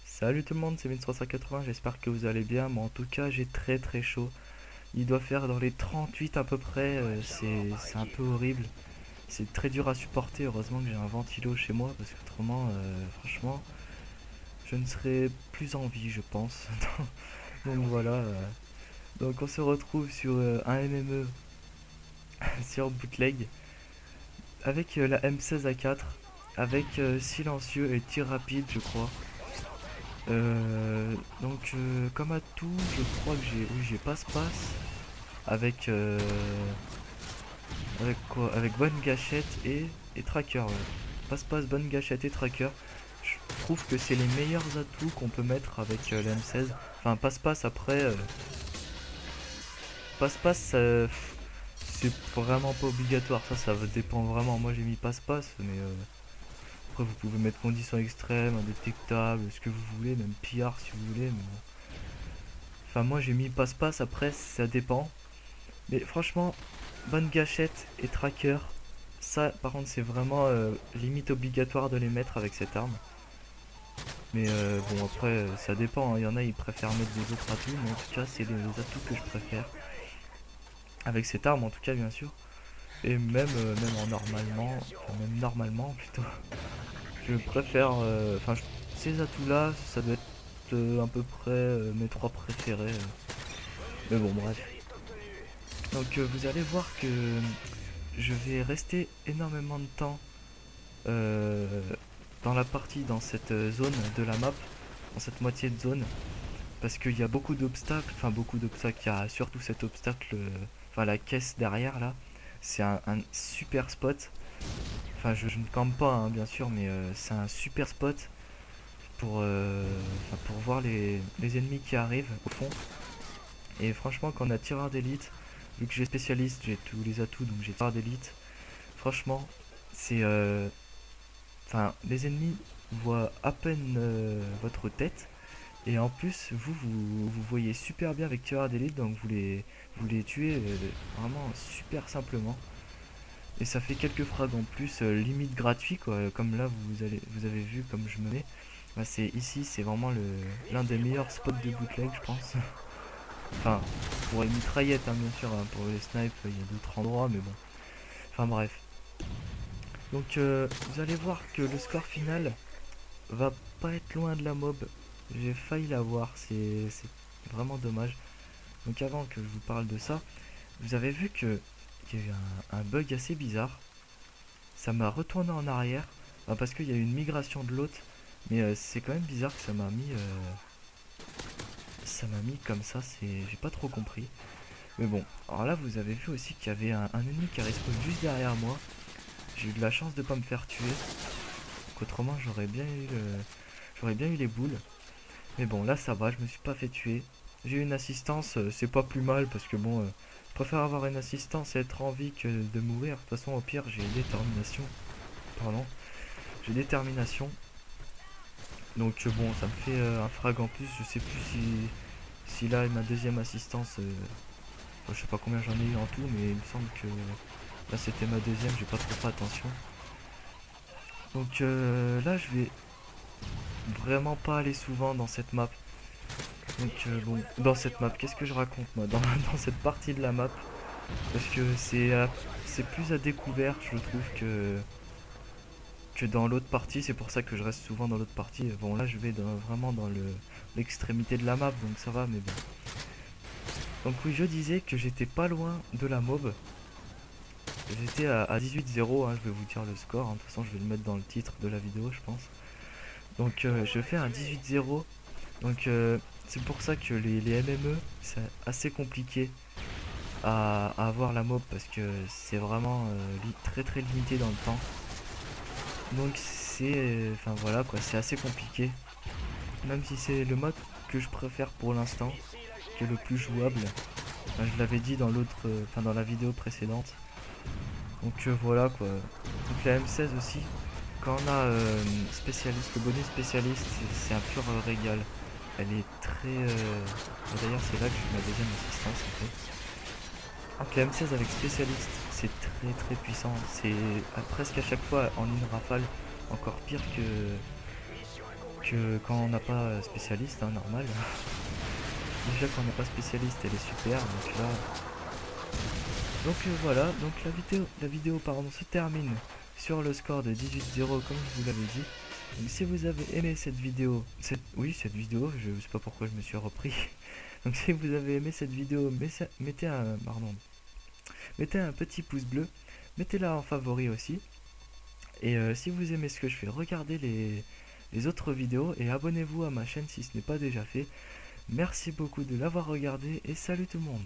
Salut tout le monde, c'est Min380, j'espère que vous allez bien, mais en tout cas j'ai très chaud. Il doit faire dans les 38 à peu près, c'est un peu horrible. C'est très dur à supporter, heureusement que j'ai un ventilo chez moi, parce qu'autrement, franchement, je ne serais plus en vie je pense. Donc voilà, donc on se retrouve sur un MME, sur Bootleg, avec la M16A4, avec silencieux et tir rapide je crois. Comme à tout, je crois que j'ai passe-passe avec avec quoi? Avec bonne gâchette et tracker. Ouais. Passe-passe, bonne gâchette et tracker. Je trouve que c'est les meilleurs atouts qu'on peut mettre avec la M16. Enfin, passe-passe après. Passe-passe, c'est vraiment pas obligatoire. Ça dépend vraiment. Moi j'ai mis passe-passe, mais après vous pouvez mettre conditions extrêmes, indétectable, ce que vous voulez, même PR si vous voulez. Mais bon. Enfin, moi j'ai mis passe-passe, après ça dépend. Mais franchement, bonne gâchette et tracker, ça par contre c'est vraiment limite obligatoire de les mettre avec cette arme. Mais bon après ça dépend, hein. Il y en a ils préfèrent mettre des autres atouts, mais en tout cas c'est les atouts que je préfère. Avec cette arme en tout cas bien sûr. Et même en normalement, enfin même normalement plutôt, je préfère, ces atouts là, ça doit être à peu près mes trois préférés. Mais bon bref. Donc vous allez voir que je vais rester énormément de temps euh, dans la partie, dans cette zone de la map, dans cette moitié de zone, parce qu'il y a beaucoup d'obstacles, il y a surtout cet obstacle, enfin la caisse derrière là, c'est un super spot, enfin je ne campe pas hein, bien sûr, mais c'est un super spot pour voir les ennemis qui arrivent au fond, et franchement quand on a tireur d'élite, vu que j'ai spécialiste, j'ai tous les atouts, donc j'ai tireur d'élite, franchement c'est enfin, les ennemis voient à peine votre tête. Et en plus, vous voyez super bien avec tireur d'élite, donc vous les tuez vraiment super simplement. Et ça fait quelques frags en plus, limite gratuit quoi. Comme là, vous avez vu comme je me mets. Bah, c'est ici, c'est vraiment l'un des meilleurs spots de bootleg, je pense. Enfin, pour les mitraillettes, hein, bien sûr, hein, pour les snipes, il y a d'autres endroits, mais bon. Enfin bref. Donc vous allez voir que le score final va pas être loin de la mob. J'ai failli l'avoir, c'est vraiment dommage. Donc avant que je vous parle de ça, vous avez vu que il y a eu un bug assez bizarre. Ça m'a retourné en arrière, parce qu'il y a eu une migration de l'autre. Mais c'est quand même bizarre que ça m'a mis comme ça. J'ai pas trop compris. Mais bon, alors là vous avez vu aussi qu'il y avait un ennemi qui a respawn juste derrière moi. J'ai eu de la chance de pas me faire tuer. Qu'autrement j'aurais bien eu les boules. Mais bon, là ça va, je me suis pas fait tuer. J'ai eu une assistance, c'est pas plus mal parce que bon, je préfère avoir une assistance et être en vie que de mourir. De toute façon, au pire, j'ai détermination. Pardon, j'ai détermination. Donc bon, ça me fait un frag en plus. Je sais plus si là ma deuxième assistance, je sais pas combien j'en ai eu en tout, mais il me semble que là c'était ma deuxième. J'ai pas trop fait attention. Donc là, je vais vraiment pas aller souvent dans cette map. Donc bon, dans cette map, qu'est-ce que je raconte moi dans cette partie de la map? Parce que c'est plus à découvert, je trouve, que dans l'autre partie. C'est pour ça que je reste souvent dans l'autre partie. Bon, là, je vais vraiment dans l'extrémité de la map, donc ça va, mais bon. Donc oui, je disais que j'étais pas loin de la mob. J'étais à 18-0, hein, je vais vous dire le score. Hein. De toute façon, je vais le mettre dans le titre de la vidéo, je pense. Donc je fais un 18-0. Donc c'est pour ça que les MME, c'est assez compliqué à avoir la mob parce que c'est vraiment très limité dans le temps. Donc enfin voilà quoi, c'est assez compliqué. Même si c'est le mode que je préfère pour l'instant, qui est le plus jouable. Enfin, je l'avais dit dans dans la vidéo précédente. Donc voilà quoi. Donc la M16 aussi, quand on a spécialiste, le bonus spécialiste, c'est un pur régal. Elle est très... D'ailleurs c'est là que j'ai ma deuxième assistance en fait. Donc la M16 avec spécialiste, c'est très très puissant. C'est presque à chaque fois en une rafale, encore pire que quand on n'a pas spécialiste, hein, normal. Déjà quand on n'a pas spécialiste, elle est super, donc là... Donc voilà, donc la vidéo pardon, se termine sur le score de 18-0 comme je vous l'avais dit. Donc si vous avez aimé cette vidéo, cette vidéo, je sais pas pourquoi je me suis repris. Donc si vous avez aimé cette vidéo, mettez un petit pouce bleu, mettez-la en favori aussi. Et si vous aimez ce que je fais, regardez les autres vidéos et abonnez-vous à ma chaîne si ce n'est pas déjà fait. Merci beaucoup de l'avoir regardé et salut tout le monde.